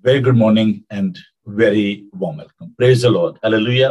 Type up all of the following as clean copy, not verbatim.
Very good morning and very warm welcome. Praise the Lord. Hallelujah.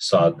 7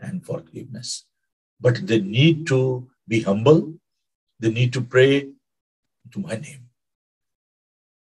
and forgiveness. But they need to be humble. They need to pray to my name.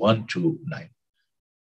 1 to 9।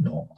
9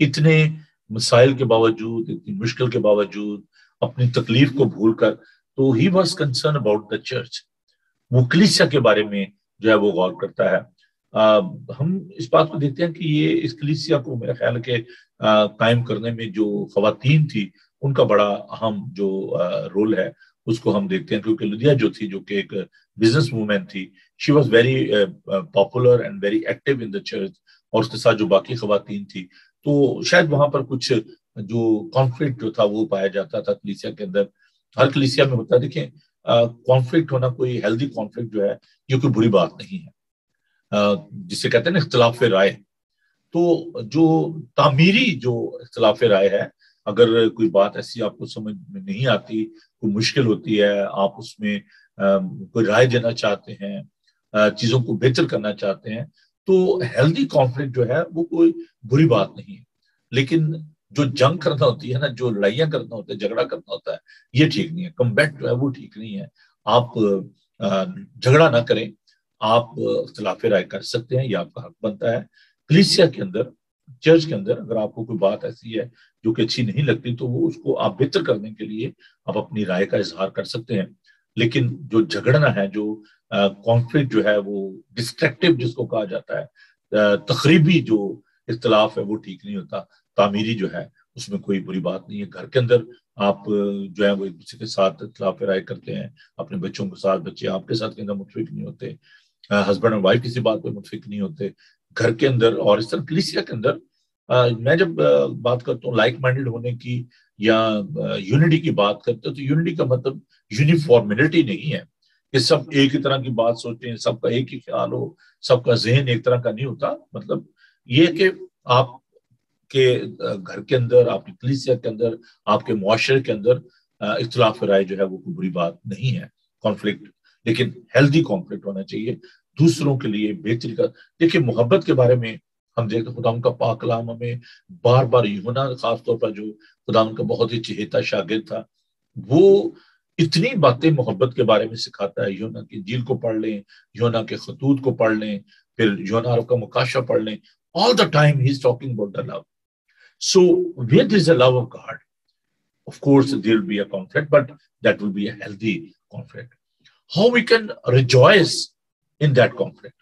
اتنے مسائل کے باوجود, اتنی مشکل کے باوجود, اپنی تکلیف کو بھول کر, تو he was concern about the church. وہ کلیسیا کے بارے میں جو ہے وہ غور کرتا ہے. ہم اس بات کو دیکھتے ہیں کہ یہ اس کلیسیا کو میرا خیال ہے کہ قائم کرنے میں جو خواتین تھی ان کا بڑا اہم جو رول ہے اس کو ہم دیکھتے ہیں, کیونکہ لدیا جو تھی, جو کہ ایک بزنس وومن تھی, she was very popular and very active in the church, اور اس کے ساتھ جو باقی خواتین تھی, تو شاید وہاں پر کچھ جو کانفلکٹ جو تھا وہ پایا جاتا تھا کلیسیا کے اندر. ہر کلیسیا میں ہوتا ہے. دیکھیں, کانفلکٹ ہونا کوئی ہیلدی کانفلکٹ جو ہے یہ کوئی بری بات نہیں ہے, جسے کہتے ہیں نا اختلاف رائے. تو جو تعمیری جو اختلاف رائے ہے, اگر کوئی بات ایسی آپ کو سمجھ میں نہیں آتی, کوئی مشکل ہوتی ہے, آپ اس میں کوئی رائے دینا چاہتے ہیں, چیزوں کو بہتر کرنا چاہتے ہیں, تو ہیلدی کانفلکٹ جو ہے وہ کوئی بری بات نہیں ہے. لیکن جو جنگ کرنا ہوتی ہے نا, جو لڑائیاں کرنا ہوتا ہے, جھگڑا کرنا ہوتا ہے, یہ ٹھیک نہیں ہے. کمبیٹ جو ہے وہ ٹھیک نہیں ہے. آپ جھگڑا نہ کریں, آپ اختلاف رائے کر سکتے ہیں, یہ آپ کا حق بنتا ہے. کلیسیا کے اندر, چرچ کے اندر, اگر آپ کو کوئی بات ایسی ہے جو کہ اچھی نہیں لگتی, تو وہ اس کو آپ بہتر کرنے کے لیے آپ اپنی رائے کا اظہار کر سکتے ہیں. لیکن جو جھگڑنا ہے, جو کانفلکٹ جو ہے وہ ڈسٹرکٹیو جس کو کہا جاتا ہے, تخریبی جو اختلاف ہے وہ ٹھیک نہیں ہوتا. تعمیری جو ہے اس میں کوئی بری بات نہیں ہے. گھر کے اندر آپ جو ہے وہ ایک دوسرے کے ساتھ اختلاف رائے کرتے ہیں, اپنے بچوں کے ساتھ, بچے آپ کے ساتھ متفق نہیں ہوتے, ہسبینڈ اور وائف کسی بات پہ متفق نہیں ہوتے گھر کے اندر. اور اس طرح کلیسیا کے اندر میں جب بات کرتا ہوں لائک مائنڈڈ ہونے کی یا یونٹی کی بات کرتے ہیں, تو یونٹی کا مطلب یونیفارملٹی نہیں ہے کہ سب ایک ہی طرح کی بات سوچیں, سب کا ایک ہی خیال ہو, سب کا ذہن ایک طرح کا نہیں ہوتا. مطلب یہ کہ آپ کے گھر کے اندر, آپ کی کلیسیا کے اندر, آپ کے معاشرے کے اندر اختلاف رائے جو ہے وہ کوئی بری بات نہیں ہے, کانفلکٹ. لیکن ہیلدی کانفلکٹ ہونا چاہیے دوسروں کے لیے بہتری کا. دیکھیے, محبت کے بارے میں ہم دیکھتے ہیں, خدا ان کا پاک کلام ہمیں بار بار, یوحنا خاص طور پر جو خدا ان کا بہت ہی چہیتا شاگرد تھا, وہ اتنی باتیں محبت کے بارے میں سکھاتا ہے. یوحنا کی انجیل کو پڑھ لیں, یوحنا کے خطوط کو پڑھ لیں, پھر یوحنا کا مکاشفہ پڑھ لیں. All the time he is talking about the love. So where there is a love of God, of course there will be a conflict, but that will be a healthy conflict. How we can rejoice in that conflict.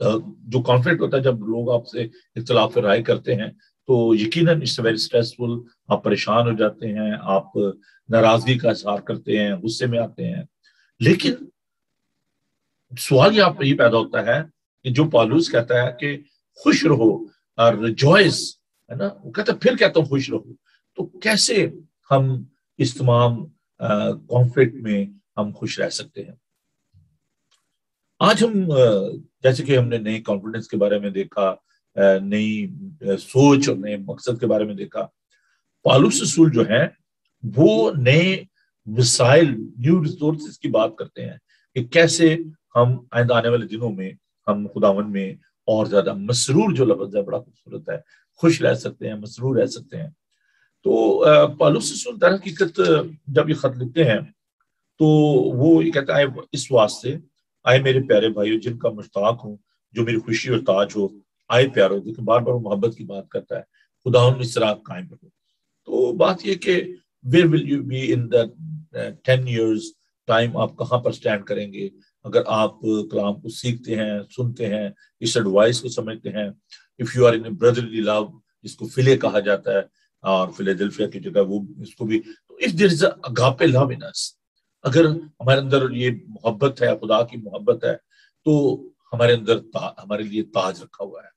جو conflict ہوتا ہے, جب لوگ آپ سے اختلاف رائے کرتے ہیں, تو یقیناً اس سے ویری اسٹریسفل, آپ پریشان ہو جاتے ہیں, آپ ناراضگی کا اظہار کرتے ہیں, غصے میں آتے ہیں. لیکن سوال یہ پیدا ہوتا ہے کہ جو پالوس کہتا ہے کہ خوش رہو, ریجوائس, ہے نا, وہ کہتا ہے پھر کہتا ہوں خوش رہو. تو کیسے ہم اس تمام کانفلکٹ میں ہم خوش رہ سکتے ہیں؟ آج ہم جیسے کہ ہم نے نئی کانفیڈنس کے بارے میں دیکھا, نئی سوچ اور نئے مقصد کے بارے میں دیکھا. پالوس رسول جو ہے وہ نئے وسائل, نیو ریسورسز کی بات کرتے ہیں کہ کیسے ہم آئندہ آنے والے دنوں میں ہم خداوند میں اور زیادہ مسرور, جو لفظ ہے بڑا خوبصورت ہے, خوش رہ سکتے ہیں, مسرور رہ سکتے ہیں. تو پالوس رسول در حقیقت جب یہ خط لکھتے ہیں تو وہ یہ کہتا ہے اس واسطے, آئے میرے پیارے بھائیو جن کا مشتاق ہوں, جو میری خوشی اور تاج ہو, آئے پیارو. دیکھیں بار بار محبت کی بات کرتا ہے, خداوند اس طرح قائم رہو. تو بات یہ کہ where will you be in the 10 years time, آپ کہاں پر سٹینڈ کریں گے اگر آپ کلام کو سیکھتے ہیں, سنتے ہیں, اس ایڈوائس کو سمجھتے ہیں. if you are in a brotherly love, جس کو فلے کہا جاتا ہے, اور فلیدلفیا کی جگہ وہ اس کو بھی, تو if there is a agape love in us, اگر ہمارے اندر یہ محبت ہے, خدا کی محبت ہے, تو ہمارے اندر ہمارے لیے تاج رکھا ہوا ہے.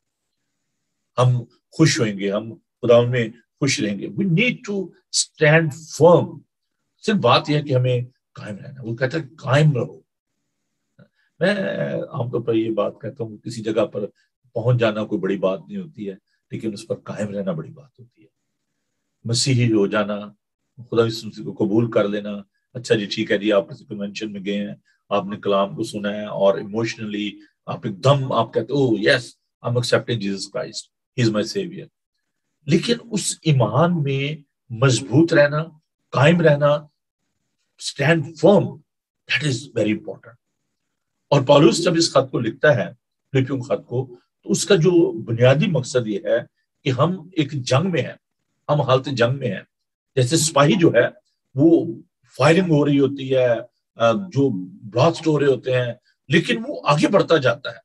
ہم خوش ہوئیں گے, ہم خدا میں خوش رہیں گے. we need to stand firm. صرف بات یہ ہے کہ ہمیں قائم رہنا. وہ کہتا ہے قائم رہو. میں عام طور پر یہ بات کہتا ہوں, کسی جگہ پر پہنچ جانا کوئی بڑی بات نہیں ہوتی ہے, لیکن اس پر قائم رہنا بڑی بات ہوتی ہے. مسیحی ہو جانا, خدا یسوع کو قبول کر لینا, اچھا جی ٹھیک ہے جی, آپ کسی کنونشن میں گئے ہیں, آپ نے کلام کو سنا ہے, اور ایموشنلی آپ ایک دم آپ کہتے oh yes I am accepting Jesus Christ, he is my saviour. لیکن اس ایمان میں مضبوط رہنا, قائم رہنا, stand firm, that is very important. اور پالوس جب اس خط کو لکھتا ہے, فلپیوں خط کو, تو اس کا جو بنیادی مقصد یہ ہے کہ ہم ایک جنگ میں ہیں, ہم حالت جنگ میں ہیں. جیسے سپاہی جو ہے وہ فائرنگ ہو رہی ہوتی ہے, جو بلاسٹ ہو رہے ہوتے ہیں, لیکن وہ آگے بڑھتا جاتا ہے,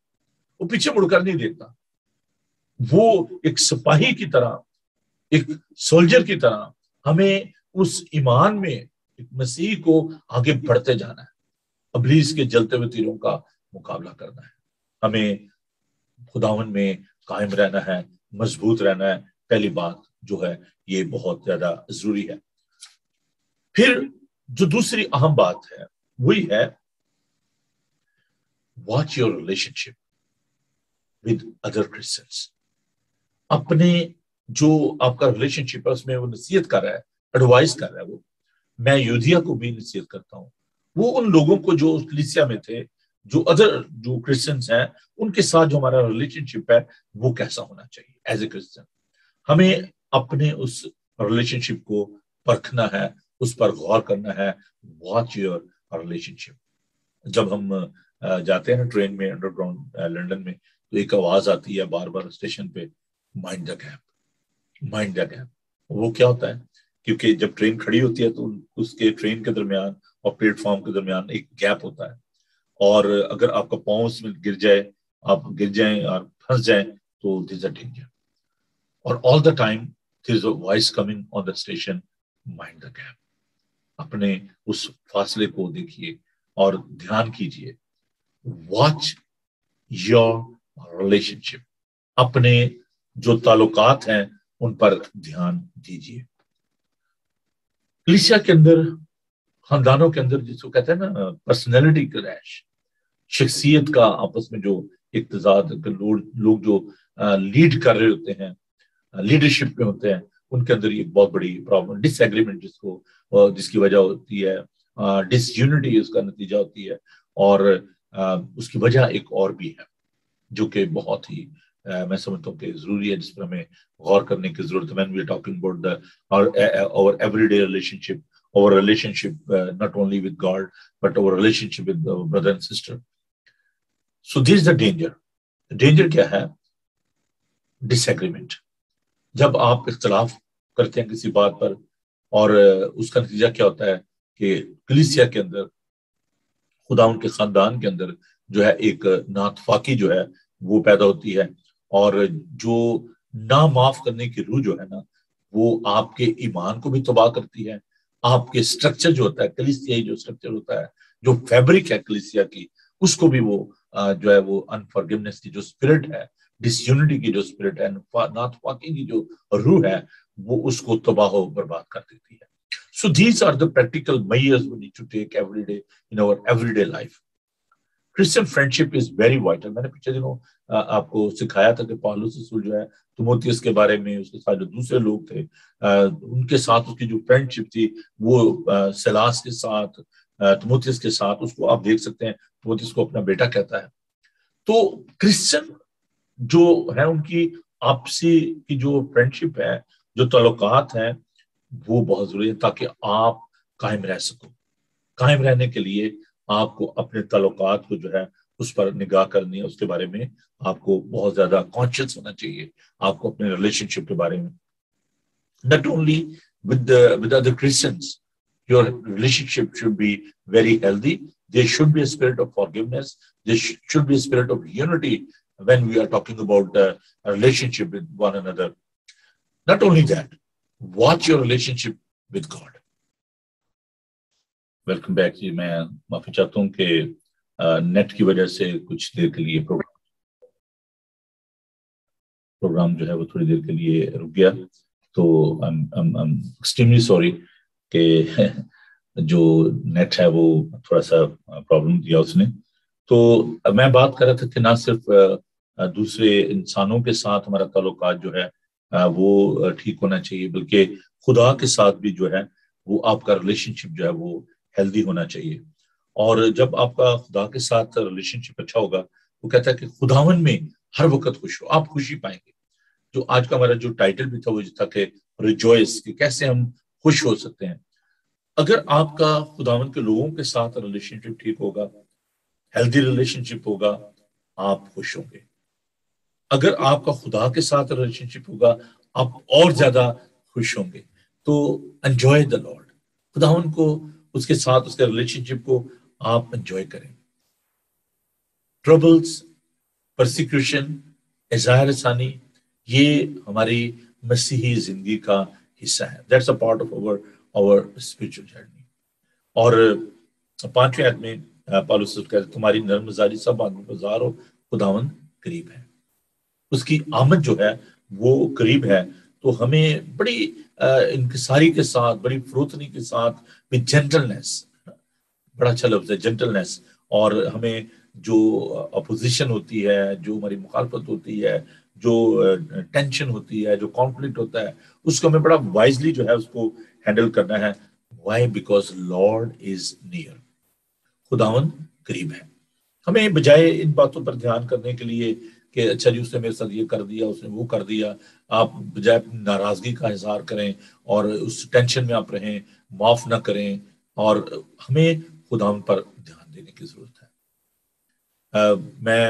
وہ پیچھے مڑ کر نہیں دیکھتا. وہ ایک سپاہی کی طرح, ایک سولجر کی طرح ہمیں اس ایمان میں ایک مسیح کو آگے بڑھتے جانا ہے, ابلیس کے جلتے ہوئے تیروں کا مقابلہ کرنا ہے. ہمیں خداوند میں قائم رہنا ہے, مضبوط رہنا ہے. پہلی بات جو ہے یہ بہت زیادہ ضروری ہے. پھر جو دوسری اہم بات ہے وہی ہے watch your relation ship with other Christians. اپنے جو آپ کا ریلیشن شپ ہے اس میں وہ نصیحت کر رہا ہے, ایڈوائز کر رہا ہے. وہ میں یودھیا کو بھی نصیحت کرتا ہوں, وہ ان لوگوں کو جو کلیسیا میں تھے, جو ادر جو کرسچنس ہیں, ان کے ساتھ جو ہمارا ریلیشن شپ ہے وہ کیسا ہونا چاہیے. ایز اے کرسچن ہمیں اپنے اس ریلیشن شپ کو پرکھنا ہے, اس پر غور کرنا ہے. واچ یور ریلیشن شپ. جب ہم جاتے ہیں نا ٹرین میں انڈر گراؤنڈ لنڈن میں, تو ایک آواز آتی ہے بار بار اسٹیشن پہ, mind the gap, mind the gap. وہ کیا ہوتا ہے, کیونکہ جب ٹرین کھڑی ہوتی ہے تو اس کے ٹرین کے درمیان اور پلیٹ فارم کے درمیان ایک گیپ ہوتا ہے, اور اگر آپ کا پاؤں اس میں گر جائے, آپ گر جائیں اور پھنس جائیں, تو دیر از اے ڈینجر. اور all the time there is a voice coming on the station, mind the gap. اپنے اس فاصلے کو دیکھیے اور دھیان کیجیے. Watch your relationship. اپنے جو تعلقات ہیں ان پر دھیان دیجیے. کلیسیا کے اندر, خاندانوں کے اندر جس کو کہتے ہیں نا پرسنالٹی کریش, شخصیت کا آپس میں جو اقتضاد, لوگ جو لیڈ کر رہے ہوتے ہیں, لیڈرشپ میں ہوتے ہیں, ان کے اندر یہ بہت بڑی پرابلم, ڈس ایگریمنٹ جس کی وجہ ہوتی ہے, ڈس یونٹی اس کا نتیجہ ہوتی ہے. اور اس کی وجہ ایک اور بھی ہے جو کہ بہت ہی میں سمجھتا ہوں کہ ضروری ہے, جس پر ہمیں غور کرنے کی ضرورت ہے. when we are talking about our everyday relationship, our relationship not only with God but our relationship with our brother and sister. So this is the danger. danger کیا ہے؟ disagreement. جب آپ اختلاف کرتے ہیں کسی بات پر, اور اس کا نتیجہ کیا ہوتا ہے کہ کلیسیا کے اندر, خدا ان کے خاندان کے اندر جو ہے ایک ناتفاقی جو ہے وہ پیدا ہوتی ہے, اور جو نہ معاف کرنے کی روح جو ہے نا, وہ آپ کے ایمان کو بھی تباہ کرتی ہے. آپ کے سٹرکچر جو ہوتا ہے, کلیسیائی جو سٹرکچر ہوتا ہے, جو فیبرک ہے کلیسیا کی, اس کو بھی وہ جو ہے وہ انفارگیونیس کی جو سپرٹ ہے, ڈس یونٹی کی جو سپرٹ ہے, ناتفاقی کی جو روح ہے, وہ اس کو تباہ و برباد کر دیتی ہے. So these are the practical measures we need to take every day in our everyday life. Christian friendship is very vital. میں نے پچھلے دنوں آپ کو سکھایا تھا کہ پالوس رسول جو ہے تیموتھیوس کے بارے میں, اس کے ساتھ جو دوسرے لوگ تھے ان کے ساتھ اس کی جو فرینڈشپ تھی, وہ سلاس کے ساتھ, تیموتھیوس کے ساتھ, اس کو آپ دیکھ سکتے ہیں, تیموتھیوس کو اپنا بیٹا کہتا ہے. تو کرسچن جو ہے ان کی آپسی کی جو فرینڈشپ ہے, جو تعلقات ہیں, وہ بہت ضروری ہے تاکہ آپ قائم رہ سکو. قائم رہنے کے لیے آپ کو اپنے تعلقات کو جو ہے اس پر نگاہ کرنی ہے, اس کے بارے میں آپ کو بہت زیادہ کانشیس ہونا چاہیے. آپ کو اپنے ریلیشن شپ کے بارے میں, not only with other Christians, your relationship should be very healthy. There should be a spirit of forgiveness. There should be a spirit of unity when we are talking about a relationship with one another. Not only that, watch your relationship with God. Welcome back جی. میں معافی چاہتا ہوں کہ net کی وجہ سے کچھ دیر کے لیے پروگرام جو ہے وہ تھوڑی دیر کے لیے رک گیا. تو ایکسٹریملی سوری کہ جو نیٹ ہے وہ تھوڑا سا پرابلم دیا اس نے. تو میں بات کر رہا تھا کہ نہ صرف دوسرے انسانوں کے ساتھ ہمارا تعلقات جو ہے وہ ٹھیک ہونا چاہیے, بلکہ خدا کے ساتھ بھی جو ہے وہ آپ کا ریلیشن شپ جو ہے وہ ہیلدی ہونا چاہیے. اور جب آپ کا خدا کے ساتھ ریلیشن شپ اچھا ہوگا, وہ کہتا ہے کہ خداون میں ہر وقت خوش ہو, آپ خوشی پائیں گے. جو آج کا ہمارا جو ٹائٹل بھی تھا وہ تھا کہ ریجوائس, کہ کیسے ہم خوش ہو سکتے ہیں. اگر آپ کا خداون کے لوگوں کے ساتھ ریلیشن شپ ٹھیک ہوگا, ہیلدی ریلیشن شپ ہوگا, آپ خوش ہوں گے. اگر آپ کا خدا کے ساتھ ریلیشن شپ ہوگا آپ اور زیادہ خوش ہوں گے. تو انجوائے دا لارڈ، خداوند کو اس کے ساتھ اس کے ریلیشن شپ کو آپ انجوائے کریں. ٹربلز، پرسیکیوشن، اظہار ثانی، یہ ہماری مسیحی زندگی کا حصہ ہے. That's a part of our spiritual journey. اور 5ویں آیت میں پالوس کہتے ہیں تمہاری نرم مزاجی سب آدمی کو ظاہر ہو، خداوند قریب ہے. اس کی آمد جو ہے وہ قریب ہے. تو ہمیں بڑی انکساری کے ساتھ، بڑی فروتنی کے ساتھ، جینٹلنس، بڑا اچھا لفظ ہے جینٹلنس. اور ہمیں جو اپوزیشن ہوتی ہے، جو ہماری مخالفت ہوتی ہے، جو ٹینشن ہوتی ہے، جو کانفلکٹ ہوتا ہے، اس کو ہمیں بڑا وائزلی جو ہے اس کو ہینڈل کرنا ہے. Why? Because Lord is near, خداوند قریب ہے. ہمیں بجائے ان باتوں پر دھیان کرنے کے لیے کہ اچھا جی اس نے میرے ساتھ یہ کر دیا، اس نے وہ کر دیا، آپ بجائے اپنی ناراضگی کا اظہار کریں اور اس ٹینشن میں آپ رہیں، معاف نہ کریں. اور ہمیں خداوند پر دھیان دینے کی ضرورت ہے. میں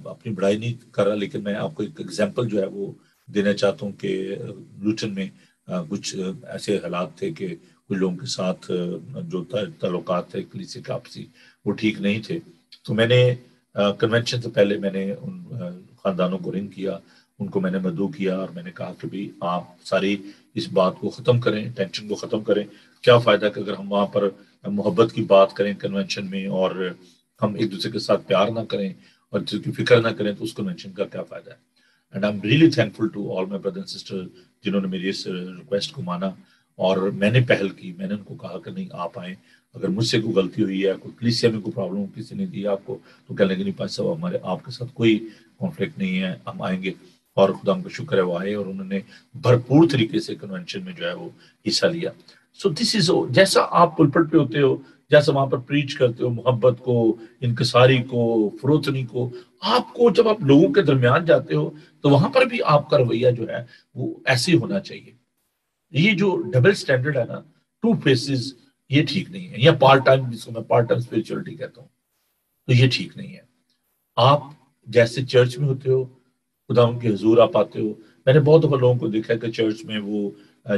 اپنی بڑائی نہیں کر رہا، لیکن میں آپ کو ایک ایگزامپل جو ہے وہ دینا چاہتا ہوں کہ لوٹن میں کچھ ایسے حالات تھے کہ کچھ لوگوں کے ساتھ جو تعلقات تھے کلیسیا کے آپسی وہ ٹھیک نہیں تھے. تو میں نے کنونشن سے پہلے میں نے ان خاندانوں کو رنگ کیا، ان کو میں نے مدعو کیا اور میں نے کہا کہ بھی آپ ساری اس بات کو ختم کریں، ٹینشن کو ختم کریں. کیا فائدہ کہ اگر ہم وہاں پر محبت کی بات کریں کنونشن میں اور ہم ایک دوسرے کے ساتھ پیار نہ کریں اور جس کی فکر نہ کریں تو اس کنونشن کا کیا فائدہ ہے. And I am really thankful to all my brother and sister جنہوں نے میری اس ریکویسٹ کو مانا اور میں نے پہل کی. میں نے ان کو کہا کہ نہیں آپ آئیں، اگر مجھ سے کوئی غلطی ہوئی ہے، کوئی کلیسیا میں کوئی پرابلم کسی نے دی آپ کو تو کہنے لگے نہیں پاس صاحب ہمارے آپ کے ساتھ کوئی کانفلکٹ نہیں ہے، ہم آئیں گے. اور خدا ان کا شکر ہے وہ آئے اور انہوں نے بھرپور طریقے سے کنونشن میں جو ہے وہ حصہ لیا. سو دس از جیسا آپ پلپٹ پہ ہوتے ہو، جیسا وہاں پر پریچ کرتے ہو محبت کو، انکساری کو، فروتنی کو، آپ کو جب آپ لوگوں کے درمیان جاتے ہو تو وہاں پر بھی آپ کا رویہ جو ہے وہ ایسے ہی ہونا چاہیے. یہ جو ڈبل سٹینڈرڈ ہے نا، ٹو فیسز، یہ ٹھیک نہیں ہے. یا پارٹ ٹائم، جس کو میں پارٹ ٹائم اسپرچولیٹی کہتا ہوں، تو یہ ٹھیک نہیں ہے. آپ جیسے چرچ میں ہوتے ہو خدا ان کے حضور آپ آتے ہو. میں نے بہت دفعہ لوگوں کو دیکھا کہ چرچ میں وہ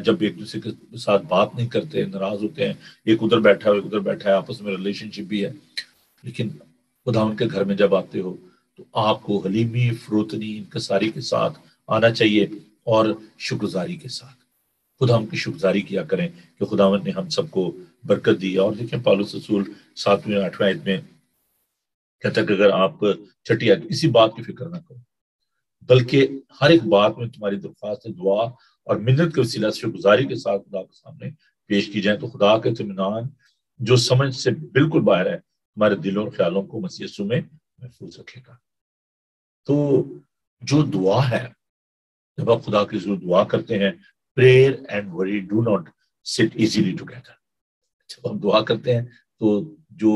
جب ایک دوسرے کے ساتھ بات نہیں کرتے، ناراض ہوتے ہیں، ایک ادھر بیٹھا ہے ایک ادھر بیٹھا ہے، آپس میں ریلیشن شپ بھی ہے. لیکن خدا ان کے گھر میں جب آتے ہو تو آپ کو حلیمی، فروتنی، انکساری کے ساتھ آنا چاہیے اور شکرگزاری کے ساتھ. خدا ان کی شکرگزاری کیا کریں کہ خداوند نے ہم سب کو برکت دی. اور دیکھیں پالوس رسول 7ویں 8ویں آیت میں کہتا ہے کہ اگر آپ چھٹی آیت کسی بات کی فکر نہ کرو بلکہ ہر ایک بات میں تمہاری درخواست دعا اور منت کے وسیلہ سے شکرگزاری کے ساتھ خدا کے سامنے پیش کی جائیں تو خدا کا اطمینان جو سمجھ سے بالکل باہر ہے تمہارے دلوں اور خیالوں کو مسیح یسوع میں محفوظ رکھے گا. تو جو دعا ہے، جب آپ خدا کی ضرور دعا کرتے ہیں، پریئر اینڈ وری ڈو ناٹ سٹ ایزیلی ٹوگیدر. جب ہم دعا کرتے ہیں تو جو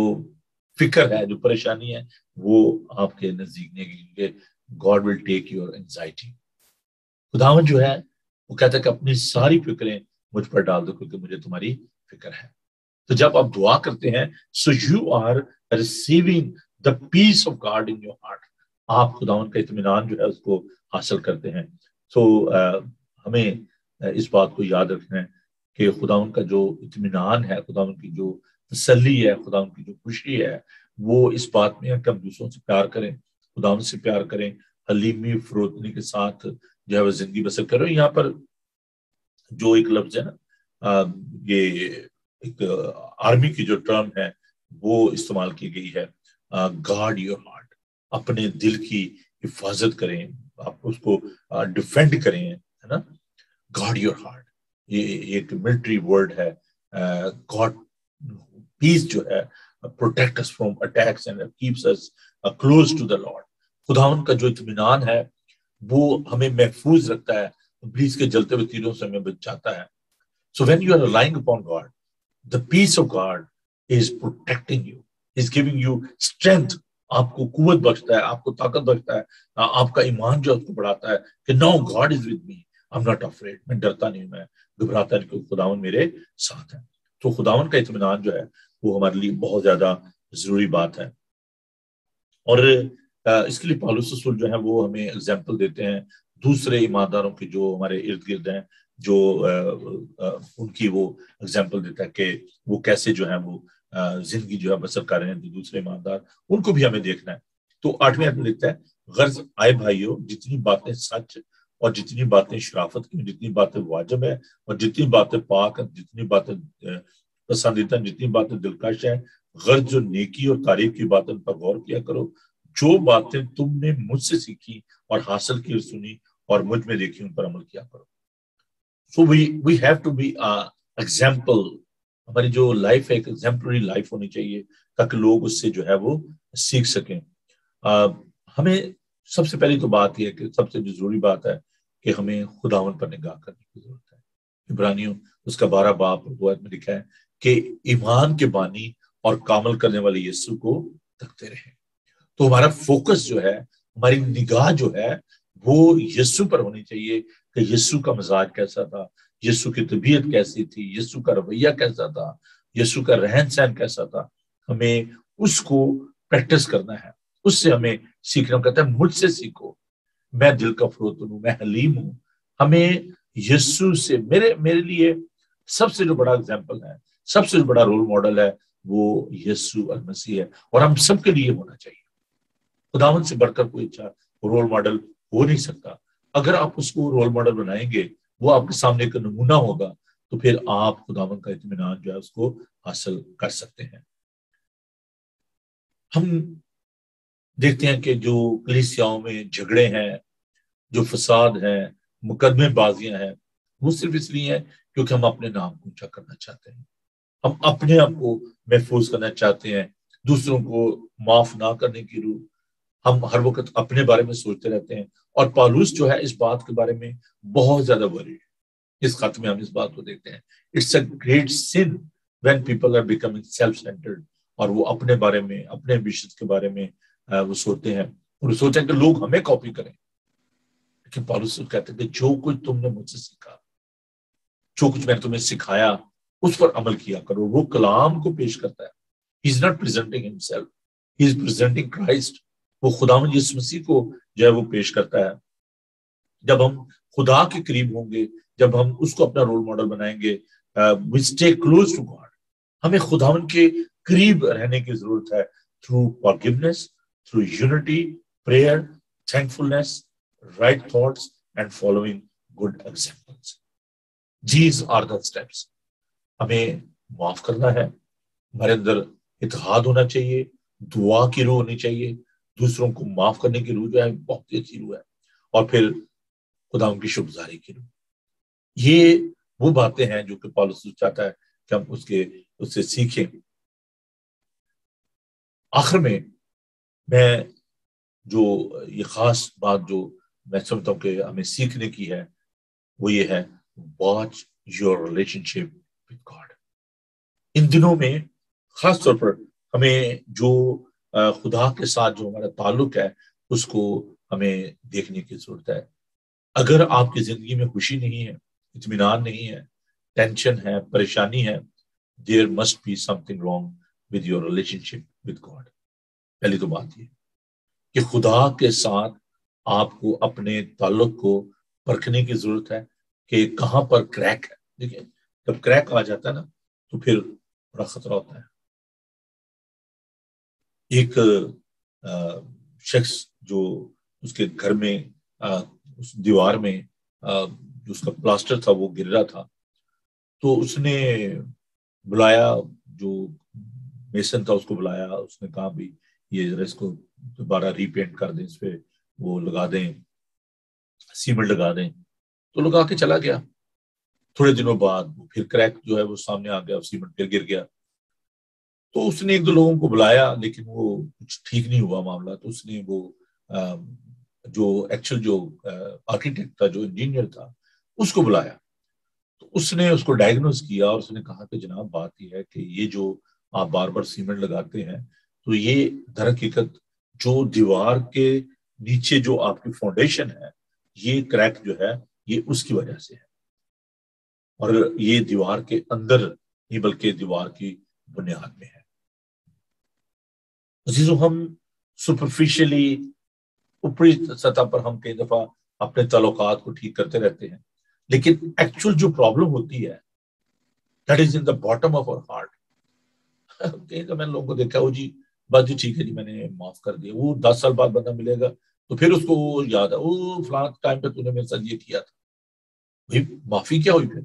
فکر ہے، جو پریشانی ہے، وہ آپ کے نزدیک نہیں گے. God will take your anxiety. خداوند جو ہے وہ کہتا ہے کہ اپنی ساری فکریں مجھ پر ڈال دو کیونکہ مجھے تمہاری فکر ہے. تو جب آپ دعا کرتے ہیں so you are receiving the peace of God in your heart. آپ خداوند کا اطمینان جو ہے اس کو حاصل کرتے ہیں. تو ہمیں اس بات کو یاد رکھنا ہے کہ خداوند کا جو اطمینان ہے، خداوند کی جو تسلی ہے، خداوند کی جو خوشی ہے، وہ اس بات میں ہے کہ ہم دوسروں سے پیار کریں، خداوند سے پیار کریں، حلیمی، فروتنی کے ساتھ جو ہے وہ زندگی بسر کریں. یہاں پر جو ایک لفظ ہے نا، یہ ایک آرمی کی جو ٹرم ہے وہ استعمال کی گئی ہے، گارڈ یور ہارٹ. اپنے دل کی حفاظت کریں، آپ اس کو ڈیفینڈ کریں، ہے نا. گارڈ یور ہارٹ یہ ایک ملٹری ورڈ ہے. گاڈ پیس جو ہے protect us from attacks and keeps us close to the Lord. خداوند کا جو اطمینان ہے وہ ہمیں محفوظ رکھتا ہے، ابلیس کے جلتے ہوئے تیروں سے ہمیں بچاتا ہے. So when you are relying upon God, the peace of God is protecting you, is giving you strength. آپ کو قوت بخشتا ہے، آپ کو طاقت بخشتا ہے، آپ کا ایمان جو اس کو بڑھاتا ہے کہ no, God is with me, I'm not afraid. میں ڈرتا نہیں، میں گھبراتا نہیں کیونکہ خداوند میرے ساتھ ہے. تو خداوند کا اطمینان جو ہے وہ ہمارے لیے بہت زیادہ ضروری بات ہے. اور اس کے لیے پالوس رسول جو ہے وہ ہمیں اگزامپل دیتے ہیں دوسرے ایمانداروں کے جو ہمارے ارد گرد ہیں، جو ان کی وہ اگزامپل دیتا ہے کہ وہ کیسے جو ہے وہ زندگی جو ہے بسر کر رہے ہیں، جو دوسرے ایماندار ان کو بھی ہمیں دیکھنا ہے۔ تو 8ویں آیت میں لکھتا ہے غرض آئے بھائیو، جتنی باتیں سچ اور جتنی باتیں شرافت کی، جتنی باتیں واجب ہے اور جتنی باتیں پاک ہیں، جتنی باتیں پسندیدہ، جتنی باتیں دلکش ہیں، غرض جو نیکی اور تعریف کی باتیں پر غور کیا کرو۔ جو باتیں تم نے مجھ سے سیکھی اور حاصل کی اور سنی اور مجھ میں دیکھی، ان پر عمل کیا کرو۔ So we have to be example. ہماری جو لائف ہے ایک ایگزامپلری لائف ہونی چاہیے تاکہ لوگ اس سے جو ہے وہ سیکھ سکیں۔ ہمیں سب سے پہلی تو بات یہ ہے کہ سب سے جو ضروری بات ہے کہ ہمیں خداوند پر نگاہ کرنے کی ضرورت ہے۔ عبرانیوں اس کا 12 باب میں لکھا ہے کہ ایمان کے بانی اور کامل کرنے والے یسوع کو تکتے رہیں۔ تو ہمارا فوکس جو ہے، ہماری نگاہ جو ہے وہ یسوع پر ہونی چاہیے کہ یسوع کا مزاج کیسا تھا، یسوع کی طبیعت کیسی تھی، یسوع کا رویہ کیسا تھا، یسوع کا رہن سہن کیسا تھا۔ ہمیں اس کو پریکٹس کرنا ہے، اس سے ہمیں سیکھنا۔ کہتا ہے مجھ سے سیکھو، میں دل کا فروتن ہوں، میں حلیم ہوں۔ ہمیں یسوع سے میرے لیے سب سے جو بڑا ایگزامپل ہے، سب سے جو بڑا رول ماڈل ہے وہ یسوع المسیح ہے، اور ہم سب کے لیے ہونا چاہیے۔ خداوند سے بڑھ کر کوئی اچھا رول ماڈل ہو نہیں سکتا۔ اگر آپ اس کو رول ماڈل بنائیں گے، وہ آپ کے سامنے ایک نمونہ ہوگا، تو پھر آپ خداوند کا اطمینان جو ہے اس کو حاصل کر سکتے ہیں۔ ہم دیکھتے ہیں کہ جو کلیسیاؤں میں جھگڑے ہیں، جو فساد ہیں، مقدمے بازیاں ہیں، وہ صرف اس لیے ہیں کیونکہ ہم اپنے نام کو اونچا کرنا چاہتے ہیں، ہم اپنے آپ کو محفوظ کرنا چاہتے ہیں، دوسروں کو معاف نہ کرنے کی روح، ہم ہر وقت اپنے بارے میں سوچتے رہتے ہیں۔ اور پالوس جو ہے اس بات کے بارے میں بہت زیادہ وری ہے۔ اس خط میں ہم اس بات کو دیکھتے ہیں، it's a great sin when people are becoming self centred, اور وہ اپنے بارے میں، اپنے ایمبیشنز کے بارے میں وہ سوچتے ہیں، اور وہ سوچتے ہیں کہ لوگ ہمیں کاپی کریں۔ لیکن پالوس کہتے ہیں کہ جو کچھ تم نے مجھ سے سیکھا، جو کچھ میں نے تمہیں سکھایا، اس پر عمل کیا کرو۔ وہ کلام کو پیش کرتا ہے۔ He is not presenting himself, he is presenting Christ۔ وہ خداوند یسوع مسیح کو جو ہے وہ پیش کرتا ہے۔ جب ہم خدا کے قریب ہوں گے، جب ہم اس کو اپنا رول ماڈل بنائیں گے، we stay close to God۔ ہمیں خداوند کے قریب رہنے کی ضرورت ہے، through forgiveness, through unity, prayer, thankfulness, right thoughts and following good examples۔ These are the steps۔ ہمیں معاف کرنا ہے، ہمارے اندر اتحاد ہونا چاہیے، دعا کی روح ہونی چاہیے، دوسروں کو معاف کرنے کی روح جو ہے بہت ہی اچھی روح ہے، اور پھر خدا ان کی شکرگزاری کی روح۔ یہ وہ باتیں ہیں جو کہ پالوس چاہتا ہے کہ ہم اس سے سیکھیں۔ آخر میں جو یہ خاص بات جو میں سمجھتا ہوں کہ ہمیں سیکھنے کی ہے، وہ یہ ہے watch your relationship with God. ان دنوں میں خاص طور پر ہمیں جو خدا کے ساتھ جو ہمارا تعلق ہے اس کو ہمیں دیکھنے کی ضرورت ہے۔ اگر آپ کی زندگی میں خوشی نہیں ہے، اطمینان نہیں ہے، ٹینشن ہے، پریشانی ہے، there must be something wrong with your relationship with God۔ پہلی تو بات یہ کہ خدا کے ساتھ آپ کو اپنے تعلق کو پرکھنے کی ضرورت ہے کہ کہاں پر کریک ہے۔ دیکھیں جب کریک آ جاتا ہے نا تو پھر بڑا خطرہ ہوتا ہے۔ ایک شخص جو اس کے گھر میں اس دیوار میں جو اس کا پلاسٹر تھا وہ گر رہا تھا، تو اس نے بلایا، جو میسن تھا اس کو بلایا، اس نے کہا بھی یہ ذرا اس کو دوبارہ ری پینٹ کر دیں، اس پہ وہ لگا دیں، سیمنٹ لگا دیں۔ تو لگا کے چلا گیا۔ تھوڑے دنوں بعد پھر کریک جو ہے وہ سامنے آ گیا، سیمنٹ پھر گر گیا۔ تو اس نے ایک دو لوگوں کو بلایا لیکن وہ کچھ ٹھیک نہیں ہوا معاملہ۔ تو اس نے وہ جو ایکچوئل جو آرکیٹیکٹ تھا، جو انجینئر تھا، اس کو بلایا۔ تو اس نے اس کو ڈائگنوز کیا اور اس نے کہا کہ جناب بات یہ ہے کہ یہ جو آپ بار بار سیمنٹ لگاتے ہیں تو یہ در حقیقت جو دیوار کے نیچے جو آپ کی فاؤنڈیشن ہے، یہ کریک جو ہے یہ اس کی وجہ سے ہے، اور یہ دیوار کے اندر نہیں بلکہ دیوار کی بنیاد میں ہے۔ عزیزو، ہم سپرفیشلی اوپری سطح پر ہم کئی دفعہ اپنے تعلقات کو ٹھیک کرتے رہتے ہیں، لیکن ایکچوئل جو پرابلم ہوتی ہے that is in the bottom of اور ہارٹ. کہیں تو میں نے لوگوں کو دیکھا وہ جی بس جی ٹھیک ہے جی میں نے معاف کر دیا، وہ 10 سال بعد بندہ ملے گا تو پھر اس کو وہ یاد ہے وہ فلاں ٹائم پہ تو نے میرے ساتھ یہ کیا تھا. بھائی معافی کیا ہوئی پھر؟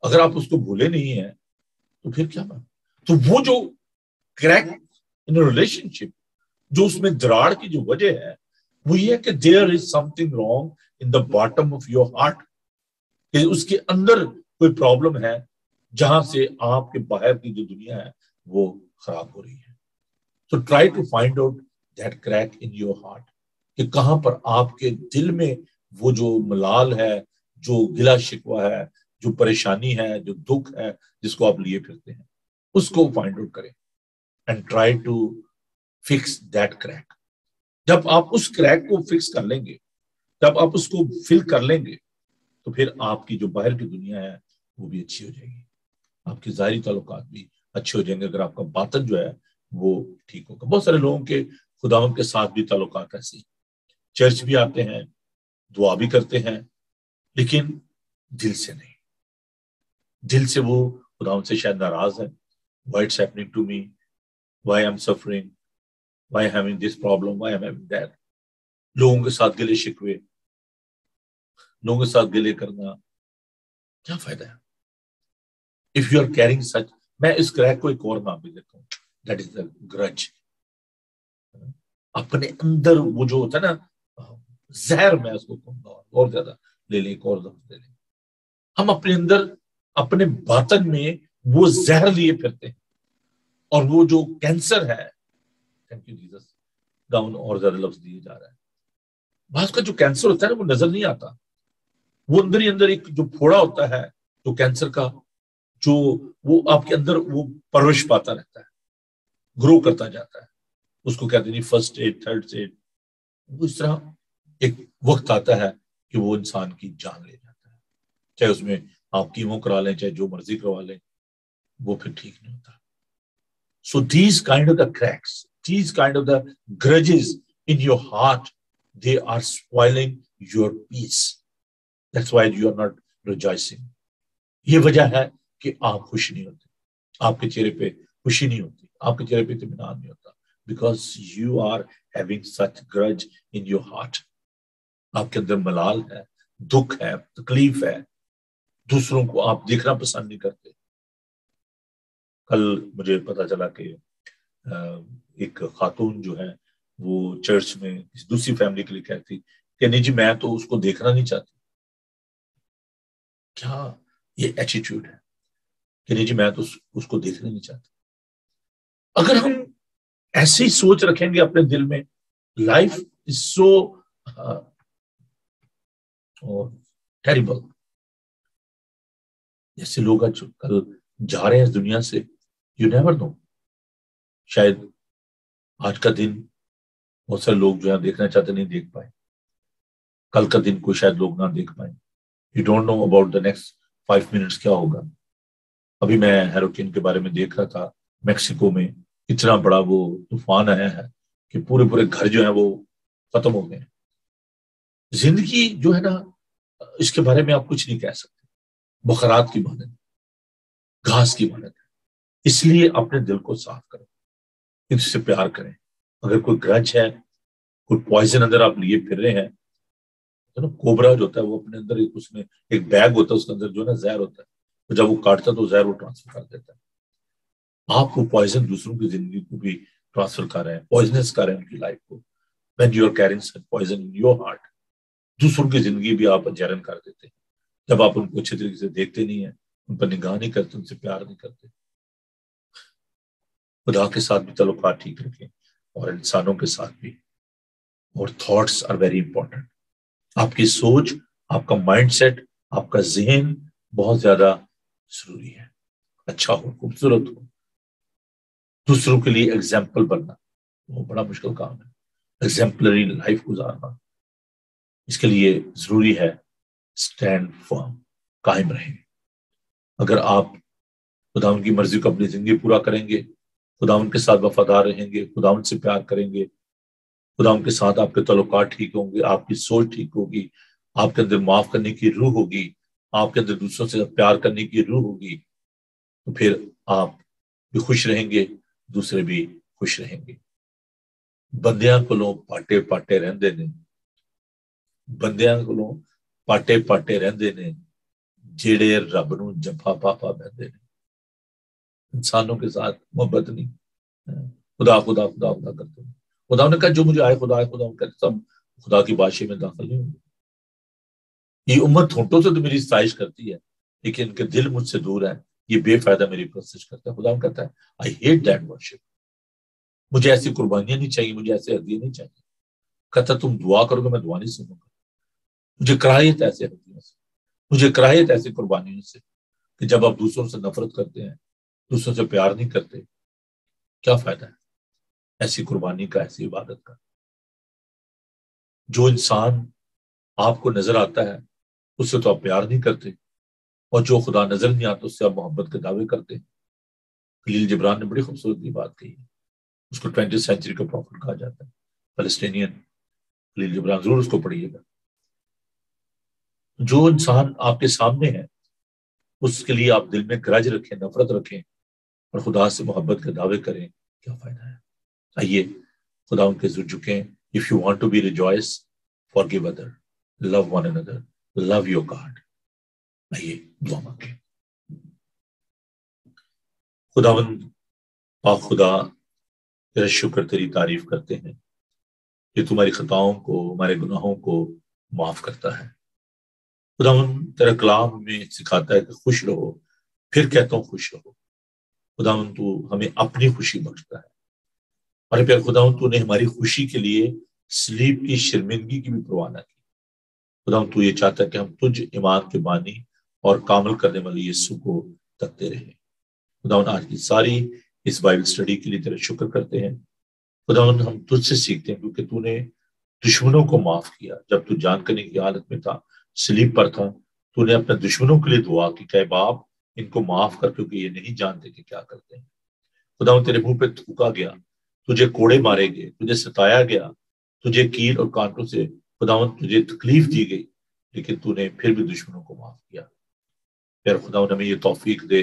اگر آپ اس کو بھولے نہیں ہیں تو پھر کیا بات؟ تو وہ جو کریک ان ریلیشن شپ، جو اس میں دراڑ کی جو وجہ ہے وہ یہ ہے کہ there is something wrong in the bottom of your heart, کہ اس کے اندر کوئی پرابلم ہے جہاں سے آپ کے باہر کی جو دنیا ہے وہ خراب ہو رہی ہے. So try to find out that crack in your heart کہ کہاں پر آپ کے دل میں وہ جو ملال ہے، جو گلا شکوہ ہے، جو پریشانی ہے، جو دکھ ہے جس کو آپ لیے پھرتے ہیں، اس کو فائنڈ آؤٹ کریں and try to fix that crack. جب آپ اس کریک کو فکس کر لیں گے، جب آپ اس کو فل کر لیں گے تو پھر آپ کی جو باہر کی دنیا ہے وہ بھی اچھی ہو جائے گی، آپ کے ظاہری تعلقات بھی اچھے ہو جائیں گے اگر آپ کا باطن جو ہے وہ ٹھیک ہوگا. بہت سارے لوگوں کے خداوند کے ساتھ بھی تعلقات ایسے ہیں، چرچ بھی آتے ہیں، دعا بھی کرتے ہیں، لیکن دل سے نہیں. دل سے وہ خداوند سے شاید ناراض ہے. Why it's happening to me? Why I'm suffering? Why I'm having this problem? Why I'm having that? لوگوں کے ساتھ گلے شکوے، لوگوں کے ساتھ گلے کرنا کیا فائدہ ہے؟ If you are carrying such، میں اس کریک کو ایک اور نام بھی دیتا ہوں، that is the grudge. اپنے اندر وہ جو ہوتا ہے نا زہر، میں اس کو کہوں گا اور زیادہ لے لیں، ایک اور لفظ لے لیں، ہم اپنے اندر اپنے باطن میں وہ زہر لیے پھرتے ہیں، اور وہ جو کینسر ہے، تھینک یو جیسس، ڈاؤن اور زیادہ لفظ دیے جا رہا ہے. بعض کا جو کینسر ہوتا ہے نا وہ نظر نہیں آتا، وہ اندر ہی اندر ایک جو پھوڑا ہوتا ہے جو کینسر کا، جو وہ آپ کے اندر وہ پرورش پاتا رہتا ہے، گرو کرتا جاتا ہے. اس کو کہتے ہیں فرسٹ ایڈ، تھرڈ ایڈ. وہ اس طرح ایک وقت آتا ہے کہ وہ انسان کی جان لے جاتا ہے، چاہے اس میں آپ کیمو کرا لیں، چاہے جو مرضی کروا لیں، وہ پھر ٹھیک نہیں ہوتا. So these kind of the cracks, these kind of the grudges in your heart, they are spoiling your peace. That's why you are not rejoicing. یہ وجہ ہے کہ آپ خوش نہیں ہوتے، آپ کے چہرے پہ خوشی نہیں ہوتی، آپ کے چہرے پہ اطمینان نہیں ہوتا، because you are having such grudge in your heart. آپ کے اندر ملال ہے، دکھ ہے، تکلیف ہے، دوسروں کو آپ دیکھنا پسند نہیں کرتے. کل مجھے پتا چلا کہ ایک خاتون جو ہے وہ چرچ میں دوسری فیملی کے لیے کہتی کہ نہیں جی میں تو اس کو دیکھنا نہیں چاہتی. کیا یہ ایٹیٹیوڈ ہے کہ نہیں جی میں تو اس کو دیکھنا نہیں چاہتی. اگر ہم ایسی سوچ رکھیں گے اپنے دل میں، لائف از سو ٹیریبل. جیسے لوگ آج کل جا رہے ہیں اس دنیا سے، یو نیور نو، شاید آج کا دن بہت سارے لوگ جو ہے دیکھنا چاہتے نہیں دیکھ پائے، کل کا دن کو شاید لوگ نہ دیکھ پائیں. You don't know about the next 5 minutes کیا ہوگا. ابھی میں ہیروکین کے بارے میں دیکھ رہا تھا، میکسیکو میں اتنا بڑا وہ طوفان آیا ہے کہ پورے گھر جو ہیں وہ ختم ہو گئے. زندگی جو ہے نا اس کے بارے میں آپ کچھ نہیں کہہ سکتے، بخارات کی مانند، گھاس کی مانند ہے. اس لیے اپنے دل کو صاف کریں، اس سے پیار کریں. اگر کوئی گرج ہے، کوئی پوائزن اندر آپ لیے پھر رہے ہیں، کوبرا جو ہوتا ہے وہ اپنے اندر اس میں ایک بیگ ہوتا ہے، اس کے اندر جو ہے نا زہر ہوتا ہے، تو جب وہ کاٹتا ہے تو زہر وہ ٹرانسفر کر دیتا ہے. آپ کو پوائزن دوسروں کی زندگی کو بھی ٹرانسفر کر رہے ہیں، پوائزنس کر رہے ہیں ان کی لائف کو. when you are carrying such poison in your heart، دوسروں کی زندگی بھی آپ جرن کر دیتے ہیں جب آپ ان کو اچھے طریقے سے دیکھتے نہیں ہیں، ان پر نگاہ نہیں کرتے، ان سے پیار نہیں کرتے. خدا کے ساتھ بھی تعلقات ٹھیک رکھیں اور انسانوں کے ساتھ بھی. اور تھاٹس آر ویری امپورٹنٹ. آپ کی سوچ، آپ کا مائنڈ سیٹ، آپ کا ذہن بہت زیادہ ضروری ہے. اچھا ہو، خوبصورت ہو، دوسروں کے لیے ایگزامپل بننا وہ بڑا مشکل کام ہے. ایگزامپلری لائف گزارنا، اس کے لیے ضروری ہے اسٹینڈ فرم، قائم رہیں. اگر آپ خداوند کی مرضی کو اپنی زندگی پورا کریں گے، خداوند کے ساتھ وفادار رہیں گے، خداوند سے پیار کریں گے، خدا ان کے ساتھ آپ کے تعلقات ٹھیک ہوں گے، آپ کی سوچ ٹھیک ہوگی، آپ کے اندر معاف کرنے کی روح ہوگی، آپ کے اندر دوسروں سے پیار کرنے کی روح ہوگی، تو پھر آپ بھی خوش رہیں گے، دوسرے بھی خوش رہیں گے۔ بندیاں کو پاٹے پاٹے رہندے نے، بندیاں کو پاٹے پاٹے رہندے نے، جیڑے رب نو جفا پاپا بہندے نے۔ انسانوں کے ساتھ محبت نہیں، خدا خدا خدا خدا کرتے ہیں۔ خدا نے کہا جو مجھے آئے خدا ہے، خدا ان کا سب خدا کی بادشاہی میں داخل نہیں ہوں گے۔ یہ امت ہونٹوں سے تو میری ستائش کرتی ہے، لیکن ان کے دل مجھ سے دور ہے، یہ بے فائدہ میری پرستش کرتا ہے۔ خدا کہتا ہے آئی ہیٹ دیٹ ورشپ، مجھے ایسی قربانیاں نہیں چاہیے، مجھے ایسے ہدیے نہیں چاہیے۔ کہتا تم دعا کرو گے میں دعا نہیں سنوں گا، مجھے کراہیت ایسے ہدیوں سے، مجھے کراہیت ایسی قربانیوں سے کہ جب آپ دوسروں سے نفرت کرتے ہیں، دوسروں سے پیار نہیں کرتے، کیا فائدہ ہے ایسی قربانی کا، ایسی عبادت کا؟ جو انسان آپ کو نظر آتا ہے اس سے تو آپ پیار نہیں کرتے، اور جو خدا نظر نہیں آتا اس سے آپ محبت کے دعوے کرتے ہیں۔ خلیل جبران نے بڑی خوبصورت بات کہی ہے، اس کو 20th سینچری کا پروفٹ کہا جاتا ہے، فلسطینین خلیل جبران، ضرور اس کو پڑھیے گا۔ جو انسان آپ کے سامنے ہے اس کے لیے آپ دل میں گرج رکھیں، نفرت رکھیں، اور خدا سے محبت کے دعوے کریں، کیا فائدہ ہے؟ آئیے خدا ان کے ذر جھکیں۔ If you want to be rejoice, forgive other, love one another, love your God۔ آئیے دعا مانگیں۔ خداوند پاک خدا، تیرا شکر، تیری تعریف کرتے ہیں کہ تمہاری خطاؤں کو، ہمارے گناہوں کو معاف کرتا ہے۔ خداوند تیرا کلام میں سکھاتا ہے کہ خوش رہو، پھر کہتا ہوں خوش رہو۔ خداوند تو ہمیں اپنی خوشی بخشتا ہے، اور پھر خداوند تو نے ہماری خوشی کے لیے صلیب کی شرمندگی کی بھی پرواہ نہ کی۔ خداوند تو یہ چاہتا ہے کہ ہم تجھ ایمان کے بانی اور کامل کرنے والے یسوع کو تکتے رہیں۔ خداوند آج کی ساری اس بائبل اسٹڈی کے لیے تیرا شکر کرتے ہیں۔ خداوند ہم تجھ سے سیکھتے ہیں کیونکہ تو نے دشمنوں کو معاف کیا۔ جب تو جان کرنے کی حالت میں تھا، صلیب پر تھا، تو نے اپنے دشمنوں کے لیے دعا کی کہ اے باپ ان کو معاف کر، کیونکہ یہ نہیں جانتے کہ کیا کرتے ہیں۔ خداوند تیرے منہ پہ تھوکا گیا، تجھے کوڑے مارے گئے، تجھے ستایا گیا، تجھے کیل اور کانٹوں سے خداوند تجھے تکلیف دی گئی، لیکن تو نے پھر بھی دشمنوں کو معاف کیا۔ پھر خداوند ہمیں یہ توفیق دے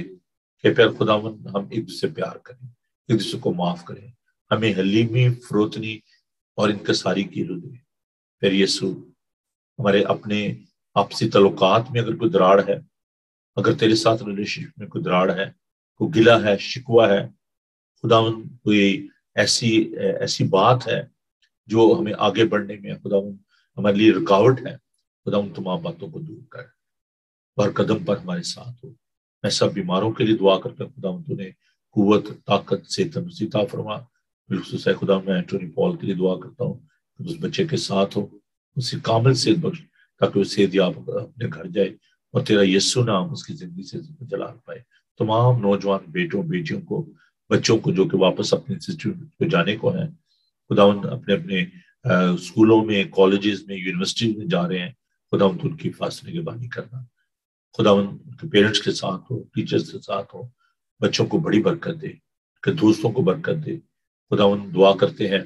کہ پھر خداوند ہم ایک دوسرے سے پیار کریں، ایک دوسرے کو معاف کریں، ہمیں حلیمی، فروتنی اور انکساری کی روح دے۔ پھر یسوع ہمارے اپنے آپسی تعلقات میں اگر کوئی دراڑ ہے، اگر تیرے ساتھ ریلیشن میں کوئی دراڑ ہے، کوئی گلہ ہے، شکوہ ہے، خداوند کوئی ایسی بات ہے جو ہمیں آگے بڑھنے میں خداوند ہمارے لیے رکاوٹ ہے، خداوند تمام باتوں کو دور کر، ہر قدم پر ہمارے ساتھ ہو۔ میں سب بیماروں کے لیے دعا کرتا ہوں، خداوند تو نے قوت، طاقت سے تندرستی عطا فرما۔ بالخصوص ہے خداوند میں اینٹونی پال کے لیے دعا کرتا ہوں کہ اس بچے کے ساتھ ہو، اسے کامل صحت بخش تاکہ وہ صحت یاب اپنے گھر جائے اور تیرا یسوع نام اس کی زندگی سے جلال پائے۔ تمام نوجوان بیٹوں بیٹیوں کو، بچوں کو جو کہ واپس اپنے انسٹیٹیوٹ پہ جانے کو ہیں، خداوند اپنے اپنے اسکولوں میں، کالجز میں، یونیورسٹی میں جا رہے ہیں، خداوند ان کی فاصلے کے بانی کرنا۔ خداوند ان کے پیرنٹس کے ساتھ ہو، ٹیچرز کے ساتھ ہو، بچوں کو بڑی برکت دے، کہ دوستوں کو برکت دے۔ خداوند دعا کرتے ہیں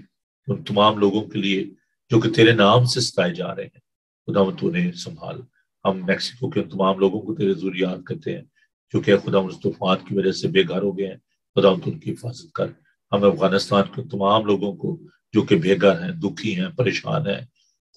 ان تمام لوگوں کے لیے جو کہ تیرے نام سے ستائے جا رہے ہیں، خداوند تو انہیں سنبھال۔ ہم میکسیکو کے تمام لوگوں کو تیرے ذریعے یاد کرتے ہیں جو کہ خداوند اس طوفان کی وجہ سے بے گھر ہو گئے ہیں، خداوند ان کی حفاظت کر۔ ہم افغانستان کے تمام لوگوں کو جو کہ بے گھر ہیں، دکھی ہیں، پریشان ہیں،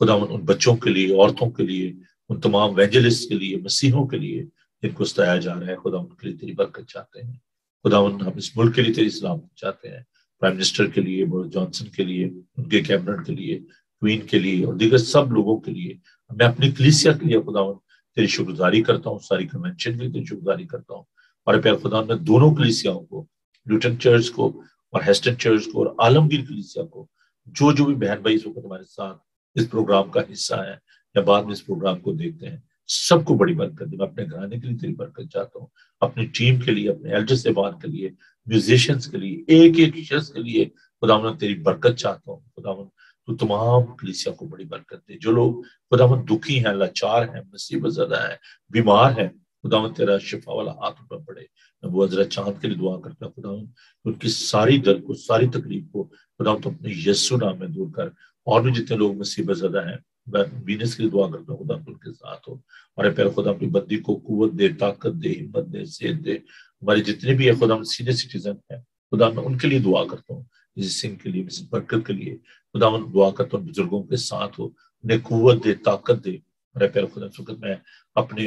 خداوند ان بچوں کے لیے، عورتوں کے لیے، ان تمام وینجلسٹ کے لیے، مسیحوں کے لیے جن کو ستایا جا رہا ہے، خداوند کے لیے تیری برکت چاہتے ہیں۔ خداوند ہم اس ملک کے لیے تیری سلامت چاہتے ہیں، پرائم منسٹر کے لیے، بورس جانسن کے لیے، ان کے کیبنٹ کے لیے، کوئین کے لیے اور دیگر سب لوگوں کے لیے۔ میں اپنی کلیسیا کے لیے خداوند تیری شکرگزاری کرتا ہوں، ساری کنونشن کے لیے تیری شکرگزاری کرتا ہوں، اور پھر خداوند میں دونوں کلیسیاؤں کو، لوٹن چرچ کو اور ہیسٹن چرچ کو اور عالمگیر کلیسیا کو، جو بھی بہن بھائی اس وقت ہمارے ساتھ اس پروگرام کا حصہ ہے یا بعد میں اس پروگرام کو دیکھتے ہیں، سب کو بڑی برکت دے۔ میں اپنے گھرانے کے لیے تیری برکت چاہتا ہوں، اپنی ٹیم کے لیے، اپنے ایلڈر صاحبان کے لیے، میوزیشنز کے لیے، ایک ایک شخص کے لیے خداوند تیری برکت چاہتا ہوں۔ خداوند تو تمام کلیسیا کو بڑی برکت دے۔ جو لوگ خداوند دکھی ہیں، لاچار ہیں، مصیبت زدہ ہیں، بیمار ہیں، خداوند تیرا شفا والا ہاتھ پر پڑے۔ میں وہ حضرت چاند کے لیے دعا کرتا ہوں، خداوند ان کی ساری درد کو، ساری تکلیف کو خداوند تو اپنے یسوع نام میں دور کر، اور بھی جتنے لوگ مصیبت زدہ ہیں میں وینس کے لیے دعا کرتا ہوں، خدا ان کے ساتھ ہو، اور پہلے خدا اپنی بندی کو قوت دے، طاقت دے، ہمت دے، صحت دے. ہمارے جتنے بھی ہے خدا سینئر سٹیزن ہیں، خدا میں ان کے لیے دعا کرتا ہوں، مسز سنگھ کے لیے، مسز برکت کے لیے، خدا میں دعا کرتا ہوں بزرگوں کے ساتھ ہو، انہیں قوت دے، طاقت دے. میرے پہلے خدا فقط میں اپنے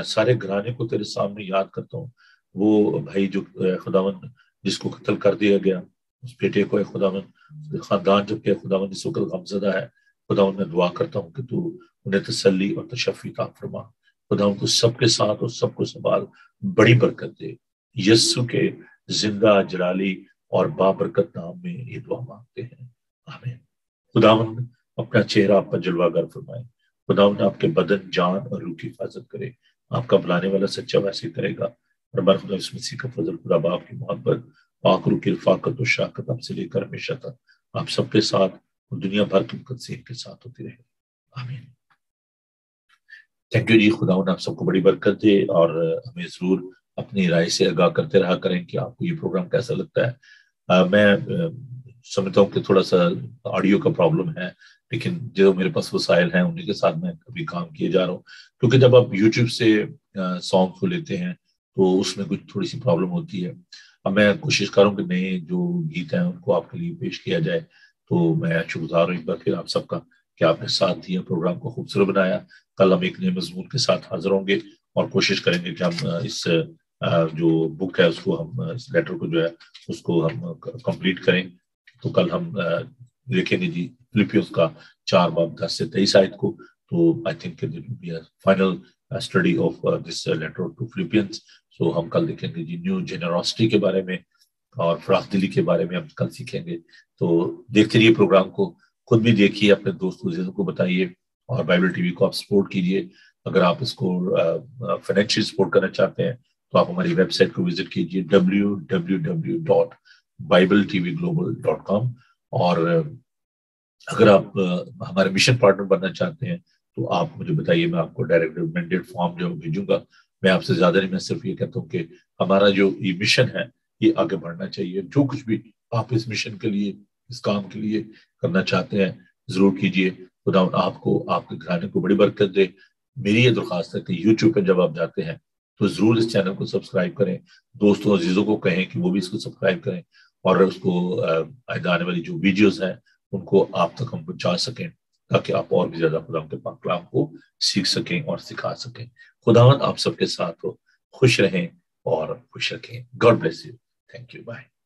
سارے گھرانے کو تیرے سامنے یاد کرتا ہوں. وہ بھائی جو خداوند جس کو قتل کر دیا گیا، اس بیٹے کو خداوند، خاندان جو کہ خداوند اس وقت غمزدہ ہے، خداوند میں دعا کرتا ہوں کہ تو انہیں تسلی اور تشفی عطا فرما. خداوند کو سب کے ساتھ اور سب کو سنبھال، بڑی برکت دے. یسوع کے زندہ جلالی اور بابرکت نام میں یہ دعا مانگتے ہیں، آمین. خداوند اپنا چہرہ آپ پر جلوہ گر فرمائے. خداوند آپ کے بدن، جان اور روح کی حفاظت کرے. آپ کا بلانے والا سچا ویسے کرے گا. اور ہمارے خدا اس مسیح کا فضل، خدا باپ کی محبت، پاک روح کی رفاقت و شراکت آپ سے لے کر ہمیشہ تک آپ سب کے ساتھ اور دنیا بھر کے مقدسین کے ساتھ ہوتی رہے. آمین. تھینک یو جی. خداوند آپ سب کو بڑی برکت دے، اور ہمیں ضرور اپنی رائے سے آگاہ کرتے رہا کریں کہ آپ کو یہ پروگرام کیسا لگتا ہے. میں سمجھتا ہوں کہ تھوڑا سا آڈیو کا پرابلم ہے، لیکن جو میرے پاس وسائل ہیں انہیں کے ساتھ میں ابھی کام کیے جا رہا ہوں، کیونکہ جب آپ یوٹیوب سے سانگ کو لیتے ہیں تو اس میں کچھ تھوڑی سی پرابلم ہوتی ہے. اب میں کوشش کروں کہ نئے جو گیت ہیں ان کو آپ کے لیے پیش کیا جائے. تو میں شکر گزار ہوں ایک بار پھر آپ سب کا کہ آپ نے ساتھ دیا، پروگرام کو خوبصورت بنایا. کل ہم ایک نئے مضمون کے ساتھ حاضر ہوں گے اور کوشش کریں گے کہ ہم اس جو بک ہے اس کو ہم، اس لیٹر کو جو ہے اس کو ہم کمپلیٹ کریں. تو کل ہم دیکھیں گے جی فلپیوس کا 4 باب 10 سے 23 آیت کو. تو I think final study of this letter to Philippians. So ہم کل دیکھیں گے جی نیو جنراسٹی کے بارے میں اور فراخ دلی کے بارے میں ہم کل سیکھیں گے. تو دیکھتے رہیے پروگرام کو، خود بھی دیکھیے، اپنے دوستوں کو بتائیے، اور بائبل ٹی وی کو آپ سپورٹ کیجیے. اگر آپ اس کو فائنینشیل سپورٹ کرنا چاہتے ہیں تو آپ ہماری ویب سائٹ کو وزٹ کیجیے www.bibletv.global.com. اور اگر آپ ہمارے مشن پارٹنر بننا چاہتے ہیں تو آپ مجھے بتائیے، میں آپ کو ڈائریکٹ مینڈیٹ فارم جو بھیجوں گا. میں آپ سے زیادہ نہیں، میں صرف یہ کہتا ہوں کہ ہمارا جو یہ مشن ہے یہ آگے بڑھنا چاہیے. جو کچھ بھی آپ اس مشن کے لیے، اس کام کے لیے کرنا چاہتے ہیں ضرور کیجیے. خدا آپ کو، آپ کے گھرانے کو بڑی برکت دے. میری یہ درخواست ہے کہ یوٹیوب پہ جب آپ جاتے ہیں تو ضرور اس چینل کو سبسکرائب کریں. دوستوں عزیزوں کو کہیں کہ وہ بھی اس کو سبسکرائب کریں، اور اس کو آنے والی جو ویڈیوز ہیں ان کو آپ تک ہم پہنچا سکیں، تاکہ آپ اور بھی زیادہ خدا کے پاک کلام کو سیکھ سکیں اور سکھا سکیں. خداوند آپ سب کے ساتھ ہو. خوش رہیں اور خوش رکھیں. God bless you. Thank you. Bye.